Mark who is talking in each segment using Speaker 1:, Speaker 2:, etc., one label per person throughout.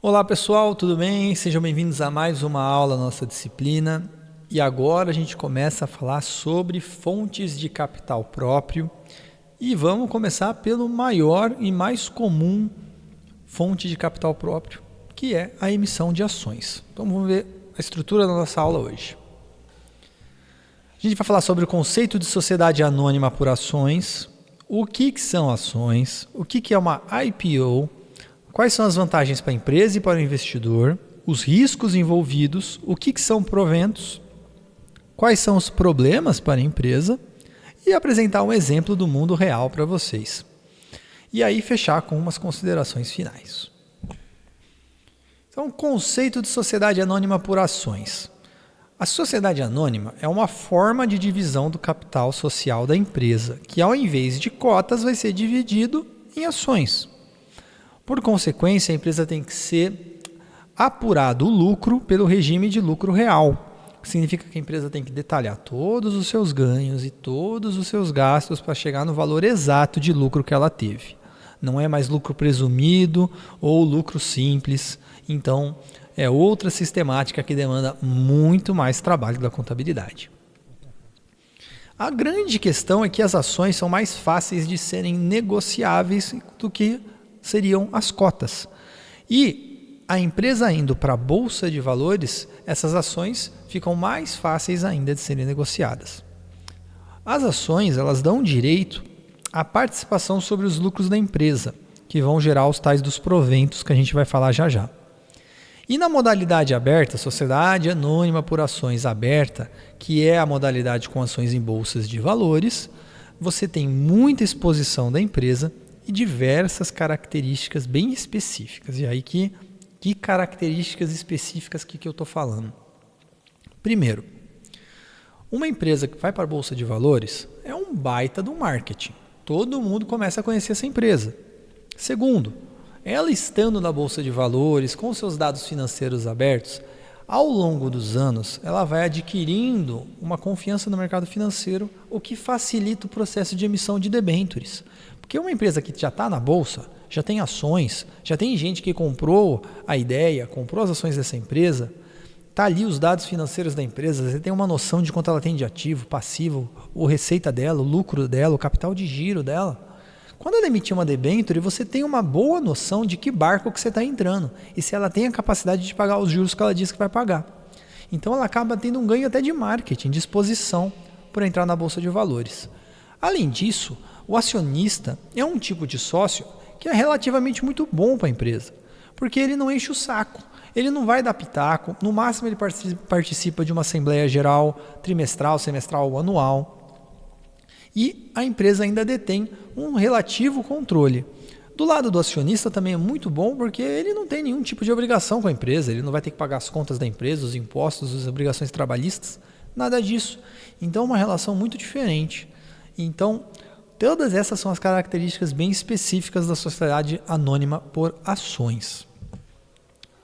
Speaker 1: Olá pessoal, tudo bem? Sejam bem-vindos a mais uma aula da nossa disciplina. E agora a gente começa a falar sobre fontes de capital próprio e vamos começar pelo maior e mais comum fonte de capital próprio, que é a emissão de ações. Então vamos ver a estrutura da nossa aula hoje. A gente vai falar sobre o conceito de sociedade anônima por ações, o que são ações, o que é uma IPO, quais são as vantagens para a empresa e para o investidor, os riscos envolvidos, o que são proventos, quais são os problemas para a empresa e apresentar um exemplo do mundo real para vocês. E aí fechar com umas considerações finais. Então, conceito de sociedade anônima por ações. A sociedade anônima é uma forma de divisão do capital social da empresa, que ao invés de cotas vai ser dividido em ações. Por consequência, a empresa tem que ser apurado o lucro pelo regime de lucro real. Significa que a empresa tem que detalhar todos os seus ganhos e todos os seus gastos para chegar no valor exato de lucro que ela teve. Não é mais lucro presumido ou lucro simples. Então, é outra sistemática que demanda muito mais trabalho da contabilidade. A grande questão é que as ações são mais fáceis de serem negociáveis do que seriam as cotas. E a empresa indo para a Bolsa de Valores, essas ações ficam mais fáceis ainda de serem negociadas. As ações, elas dão direito à participação sobre os lucros da empresa, que vão gerar os tais dos proventos que a gente vai falar já já. E na modalidade aberta, sociedade anônima por ações aberta, que é a modalidade com ações em bolsas de valores, você tem muita exposição da empresa e diversas características bem específicas. E aí, que características específicas que eu estou falando? Primeiro, uma empresa que vai para a Bolsa de Valores é um baita do marketing. Todo mundo começa a conhecer essa empresa. Segundo, ela estando na Bolsa de Valores, com seus dados financeiros abertos, ao longo dos anos, ela vai adquirindo uma confiança no mercado financeiro, o que facilita o processo de emissão de debêntures. Porque uma empresa que já está na Bolsa, já tem ações, já tem gente que comprou a ideia, comprou as ações dessa empresa, está ali os dados financeiros da empresa, você tem uma noção de quanto ela tem de ativo, passivo, o receita dela, o lucro dela, o capital de giro dela. Quando ela emitir uma debênture, você tem uma boa noção de que barco que você está entrando e se ela tem a capacidade de pagar os juros que ela diz que vai pagar. Então ela acaba tendo um ganho até de marketing, de exposição por entrar na Bolsa de Valores. Além disso, o acionista é um tipo de sócio que é relativamente muito bom para a empresa, porque ele não enche o saco, ele não vai dar pitaco, no máximo ele participa de uma assembleia geral trimestral, semestral ou anual. E a empresa ainda detém um relativo controle. Do lado do acionista também é muito bom porque ele não tem nenhum tipo de obrigação com a empresa, ele não vai ter que pagar as contas da empresa, os impostos, as obrigações trabalhistas, nada disso. Então é uma relação muito diferente. Então, todas essas são as características bem específicas da sociedade anônima por ações.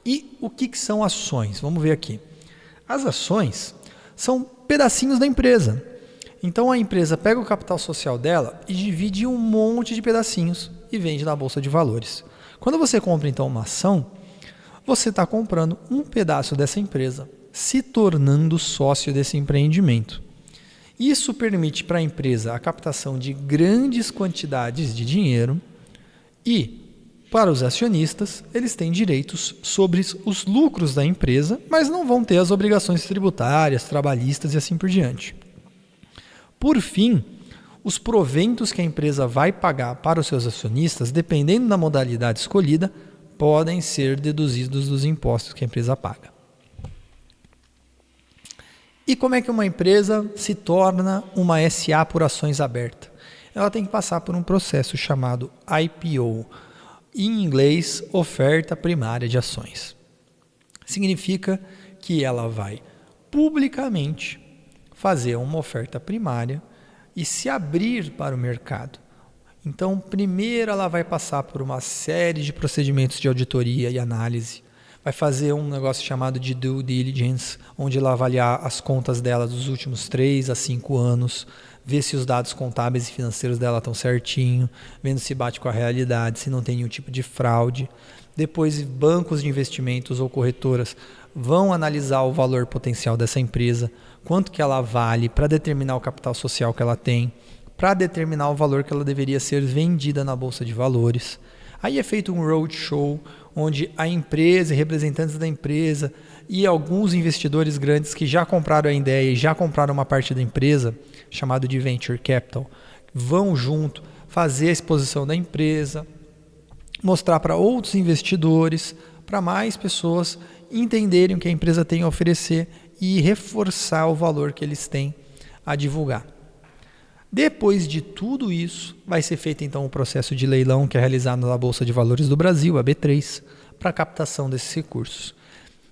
Speaker 1: E o que são ações? Vamos ver aqui. As ações são pedacinhos da empresa. Então a empresa pega o capital social dela e divide em um monte de pedacinhos e vende na Bolsa de Valores. Quando você compra então uma ação, você está comprando um pedaço dessa empresa, se tornando sócio desse empreendimento. Isso permite para a empresa a captação de grandes quantidades de dinheiro e, para os acionistas, eles têm direitos sobre os lucros da empresa, mas não vão ter as obrigações tributárias, trabalhistas e assim por diante. Por fim, os proventos que a empresa vai pagar para os seus acionistas, dependendo da modalidade escolhida, podem ser deduzidos dos impostos que a empresa paga. E como é que uma empresa se torna uma SA por ações aberta? Ela tem que passar por um processo chamado IPO, em inglês, oferta primária de ações. Significa que ela vai publicamente fazer uma oferta primária e se abrir para o mercado. Então, primeiro ela vai passar por uma série de procedimentos de auditoria e análise, vai fazer um negócio chamado de due diligence, onde ela vai avaliar as contas dela dos últimos 3 a 5 anos, ver se os dados contábeis e financeiros dela estão certinho, vendo se bate com a realidade, se não tem nenhum tipo de fraude. Depois, bancos de investimentos ou corretoras vão analisar o valor potencial dessa empresa, quanto que ela vale para determinar o capital social que ela tem, para determinar o valor que ela deveria ser vendida na Bolsa de Valores. Aí é feito um roadshow, onde a empresa e representantes da empresa e alguns investidores grandes que já compraram a ideia e já compraram uma parte da empresa, chamado de Venture Capital, vão junto fazer a exposição da empresa, mostrar para outros investidores, para mais pessoas entenderem o que a empresa tem a oferecer e reforçar o valor que eles têm a divulgar. Depois de tudo isso, vai ser feito então o processo de leilão que é realizado na Bolsa de Valores do Brasil, a B3, para a captação desses recursos.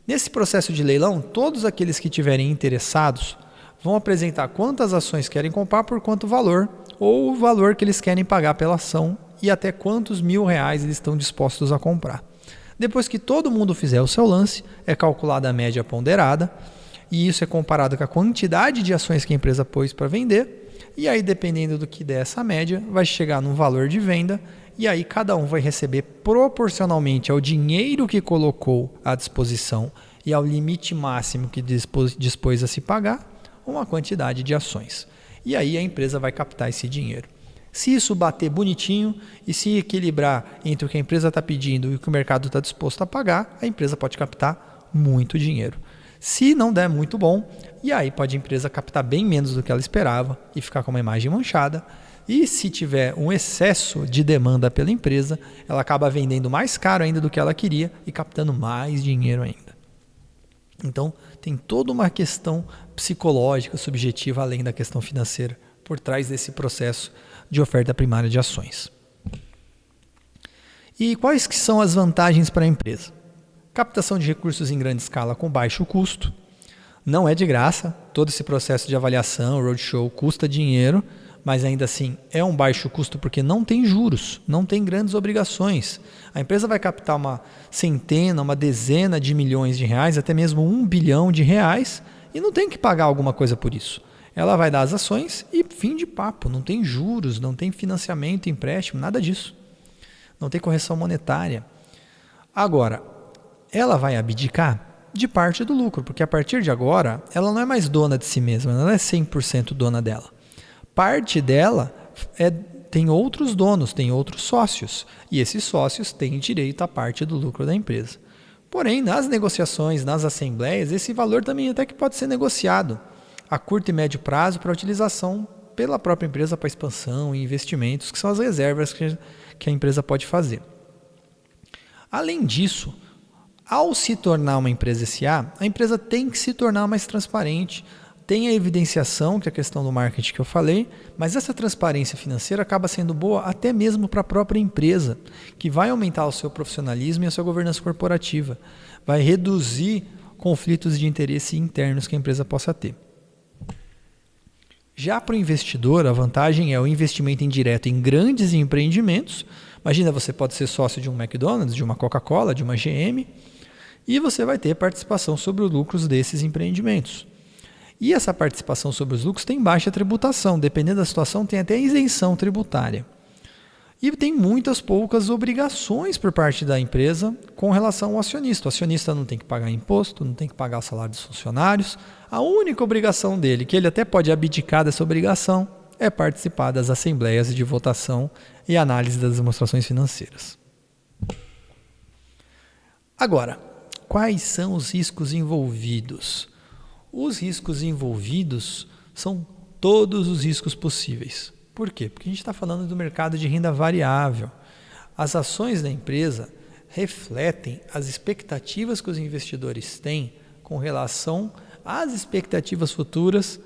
Speaker 1: Nesse processo de leilão, todos aqueles que estiverem interessados vão apresentar quantas ações querem comprar por quanto valor, ou o valor que eles querem pagar pela ação e até quantos R$1.000 eles estão dispostos a comprar. Depois que todo mundo fizer o seu lance, é calculada a média ponderada, e isso é comparado com a quantidade de ações que a empresa pôs para vender, e aí, dependendo do que der essa média, vai chegar num valor de venda, e aí cada um vai receber proporcionalmente ao dinheiro que colocou à disposição e ao limite máximo que dispôs a se pagar, uma quantidade de ações. E aí a empresa vai captar esse dinheiro. Se isso bater bonitinho e se equilibrar entre o que a empresa está pedindo e o que o mercado está disposto a pagar, a empresa pode captar muito dinheiro. Se não der muito bom, e aí pode a empresa captar bem menos do que ela esperava e ficar com uma imagem manchada. E se tiver um excesso de demanda pela empresa, ela acaba vendendo mais caro ainda do que ela queria e captando mais dinheiro ainda. Então, tem toda uma questão psicológica, subjetiva, além da questão financeira, por trás desse processo de oferta primária de ações. E quais que são as vantagens para a empresa? Captação de recursos em grande escala com baixo custo. Não é de graça, todo esse processo de avaliação, roadshow, custa dinheiro, mas ainda assim é um baixo custo porque não tem juros, não tem grandes obrigações. A empresa vai captar uma centena, uma dezena de milhões de reais, até mesmo R$1 bilhão e não tem que pagar alguma coisa por isso. Ela vai dar as ações e fim de papo, não tem juros, não tem financiamento, empréstimo, nada disso. Não tem correção monetária. Agora, ela vai abdicar de parte do lucro, porque a partir de agora ela não é mais dona de si mesma, ela não é 100% dona dela. Parte dela tem outros donos, tem outros sócios, e esses sócios têm direito à parte do lucro da empresa. Porém, nas negociações, nas assembleias, esse valor também até que pode ser negociado a curto e médio prazo para utilização pela própria empresa para expansão e investimentos, que são as reservas que a empresa pode fazer. Além disso, ao se tornar uma empresa SA, a empresa tem que se tornar mais transparente. Tem a evidenciação, que é a questão do marketing que eu falei, mas essa transparência financeira acaba sendo boa até mesmo para a própria empresa, que vai aumentar o seu profissionalismo e a sua governança corporativa. Vai reduzir conflitos de interesse internos que a empresa possa ter. Já para o investidor, a vantagem é o investimento indireto em grandes empreendimentos. Imagina, você pode ser sócio de um McDonald's, de uma Coca-Cola, de uma GM, e você vai ter participação sobre os lucros desses empreendimentos. E essa participação sobre os lucros tem baixa tributação, dependendo da situação tem até isenção tributária. E tem muitas poucas obrigações por parte da empresa com relação ao acionista. O acionista não tem que pagar imposto, não tem que pagar o salário dos funcionários. A única obrigação dele, que ele até pode abdicar dessa obrigação, é participar das assembleias de votação e análise das demonstrações financeiras. Agora, quais são os riscos envolvidos? Os riscos envolvidos são todos os riscos possíveis. Por quê? Porque a gente está falando do mercado de renda variável. As ações da empresa refletem as expectativas que os investidores têm com relação às expectativas futuras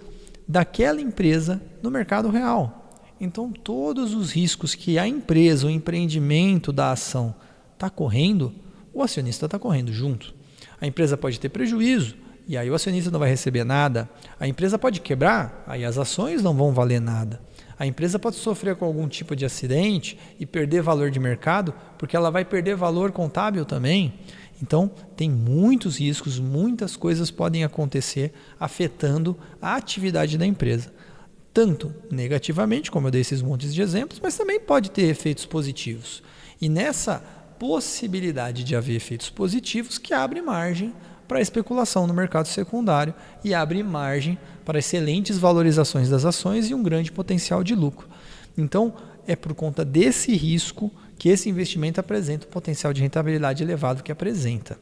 Speaker 1: daquela empresa no mercado real. Então, todos os riscos que a empresa, o empreendimento da ação está correndo, o acionista está correndo junto. A empresa pode ter prejuízo, e aí o acionista não vai receber nada. A empresa pode quebrar, aí as ações não vão valer nada. A empresa pode sofrer com algum tipo de acidente e perder valor de mercado, porque ela vai perder valor contábil também. Então, tem muitos riscos, muitas coisas podem acontecer afetando a atividade da empresa. tanto negativamente, como eu dei esses montes de exemplos, mas também pode ter efeitos positivos. E nessa possibilidade de haver efeitos positivos que abre margem para a especulação no mercado secundário e abre margem para excelentes valorizações das ações e um grande potencial de lucro. Então, é por conta desse risco que esse investimento apresenta o potencial de rentabilidade elevado que apresenta.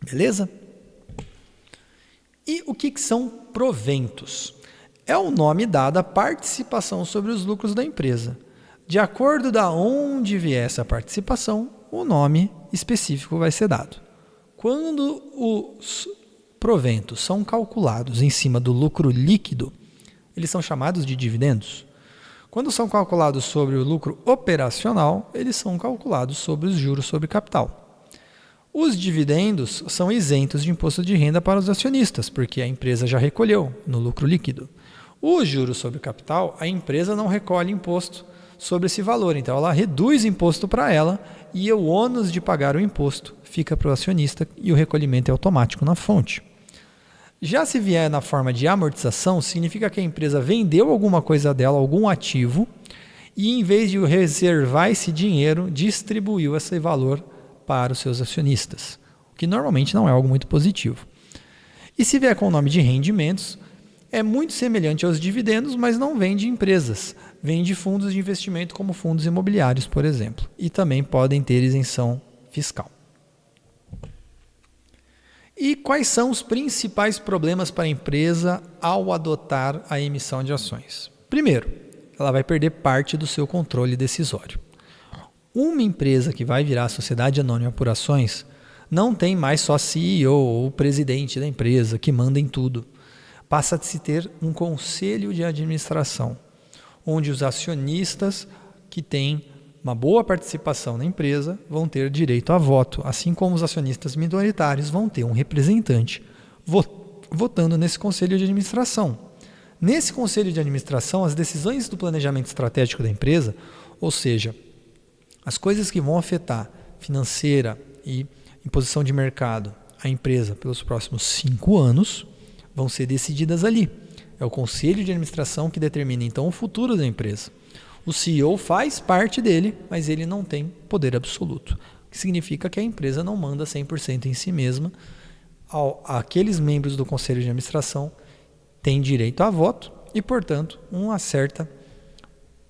Speaker 1: Beleza? E o que são proventos? É o nome dado à participação sobre os lucros da empresa. De acordo de onde vier essa participação, o nome específico vai ser dado. Quando os proventos são calculados em cima do lucro líquido, eles são chamados de dividendos. Quando são calculados sobre o lucro operacional, eles são calculados sobre os juros sobre capital. Os dividendos são isentos de imposto de renda para os acionistas, porque a empresa já recolheu no lucro líquido. Os juros sobre capital, a empresa não recolhe imposto sobre esse valor, então ela reduz imposto para ela e o ônus de pagar o imposto fica para o acionista e o recolhimento é automático na fonte. Já se vier na forma de amortização, significa que a empresa vendeu alguma coisa dela, algum ativo, e em vez de reservar esse dinheiro, distribuiu esse valor para os seus acionistas, o que normalmente não é algo muito positivo. E se vier com o nome de rendimentos, é muito semelhante aos dividendos, mas não vem de empresas, vem de fundos de investimento como fundos imobiliários, por exemplo, e também podem ter isenção fiscal. E quais são os principais problemas para a empresa ao adotar a emissão de ações? Primeiro, ela vai perder parte do seu controle decisório. Uma empresa que vai virar sociedade anônima por ações não tem mais só CEO ou presidente da empresa que manda em tudo. Passa a se ter um conselho de administração, onde os acionistas que têm uma boa participação na empresa vão ter direito a voto, assim como os acionistas minoritários vão ter um representante votando nesse conselho de administração. Nesse conselho de administração, as decisões do planejamento estratégico da empresa, ou seja, as coisas que vão afetar financeira e em posição de mercado a empresa pelos próximos 5 anos, vão ser decididas ali. É o conselho de administração que determina então o futuro da empresa. O CEO faz parte dele, mas ele não tem poder absoluto, o que significa que a empresa não manda 100% em si mesma. Aqueles membros do conselho de administração têm direito a voto e, portanto, uma certa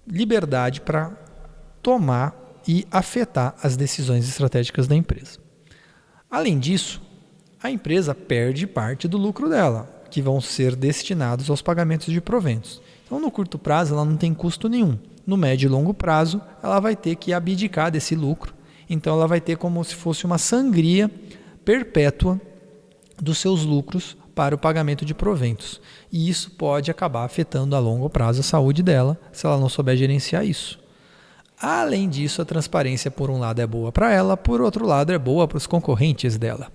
Speaker 1: liberdade para tomar e afetar as decisões estratégicas da empresa. Além disso, a empresa perde parte do lucro dela, que vão ser destinados aos pagamentos de proventos. Então, no curto prazo, ela não tem custo nenhum. No médio e longo prazo, ela vai ter que abdicar desse lucro. Então, ela vai ter como se fosse uma sangria perpétua dos seus lucros para o pagamento de proventos. E isso pode acabar afetando a longo prazo a saúde dela, se ela não souber gerenciar isso. Além disso, a transparência, por um lado, é boa para ela, por outro lado, é boa para os concorrentes dela.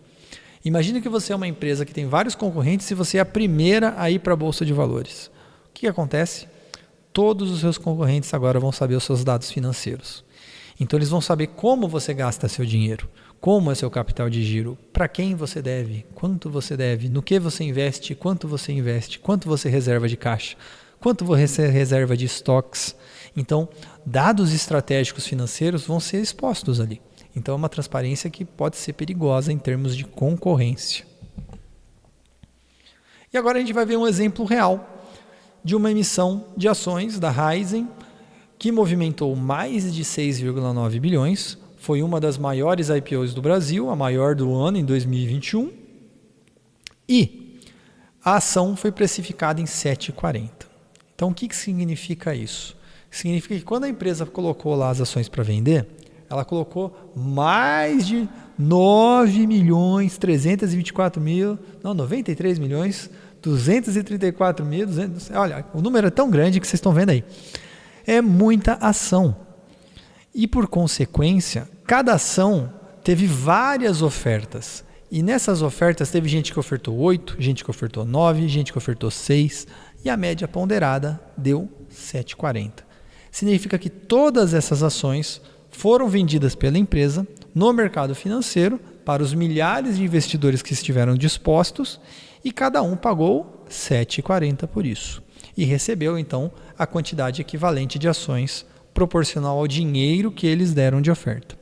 Speaker 1: Imagine que você é uma empresa que tem vários concorrentes e você é a primeira a ir para a Bolsa de Valores. O que acontece? Todos os seus concorrentes agora vão saber os seus dados financeiros. Então eles vão saber como você gasta seu dinheiro, como é seu capital de giro, para quem você deve, quanto você deve, no que você investe, quanto você reserva de caixa, quanto você reserva de estoques. Então, dados estratégicos financeiros vão ser expostos ali. Então é uma transparência que pode ser perigosa em termos de concorrência. E agora a gente vai ver um exemplo real de uma emissão de ações da Raizen, que movimentou mais de 6,9 bilhões, foi uma das maiores IPOs do Brasil, a maior do ano em 2021, e a ação foi precificada em 7,40. Então o que significa isso? Significa que quando a empresa colocou lá as ações para vender, ela colocou mais de 93 milhões 234 mil, olha, o número é tão grande que vocês estão vendo aí. É muita ação. E por consequência, cada ação teve várias ofertas. E nessas ofertas teve gente que ofertou 8, gente que ofertou 9, gente que ofertou 6 e a média ponderada deu 7,40. Significa que todas essas ações foram vendidas pela empresa no mercado financeiro para os milhares de investidores que estiveram dispostos e cada um pagou 7,40 por isso. e recebeu então a quantidade equivalente de ações proporcional ao dinheiro que eles deram de oferta.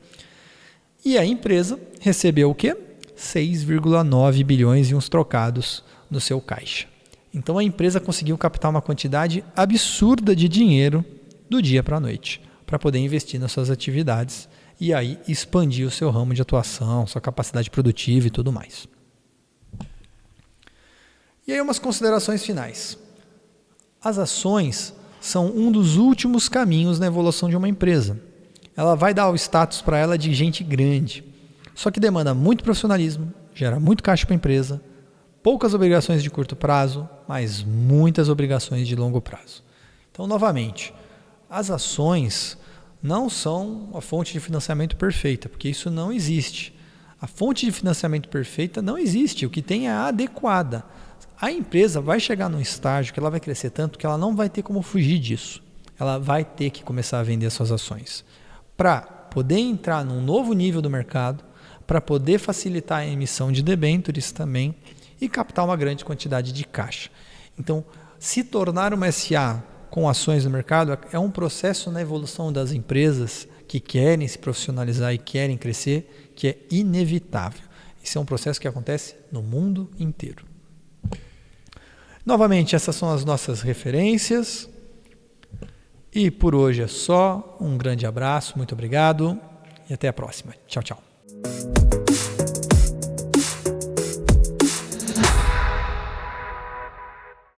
Speaker 1: E a empresa recebeu o quê? 6,9 bilhões e uns trocados no seu caixa. Então a empresa conseguiu captar uma quantidade absurda de dinheiro do dia para a noite, para poder investir nas suas atividades e aí expandir o seu ramo de atuação, sua capacidade produtiva e tudo mais. E aí umas considerações finais. As ações são um dos últimos caminhos na evolução de uma empresa. Ela vai dar o status para ela de gente grande, só que demanda muito profissionalismo, gera muito caixa para a empresa, poucas obrigações de curto prazo, mas muitas obrigações de longo prazo. Então, novamente, as ações não são a fonte de financiamento perfeita, porque isso não existe. A fonte de financiamento perfeita não existe, o que tem é a adequada. A empresa vai chegar num estágio que ela vai crescer tanto que ela não vai ter como fugir disso. Ela vai ter que começar a vender suas ações para poder entrar num novo nível do mercado, para poder facilitar a emissão de debêntures também e captar uma grande quantidade de caixa. Então, se tornar uma SA com ações no mercado é um processo na evolução das empresas que querem se profissionalizar e querem crescer, que é inevitável. Esse é um processo que acontece no mundo inteiro. Novamente, essas são as nossas referências. E por hoje é só. Um grande abraço, muito obrigado e até a próxima. Tchau, tchau.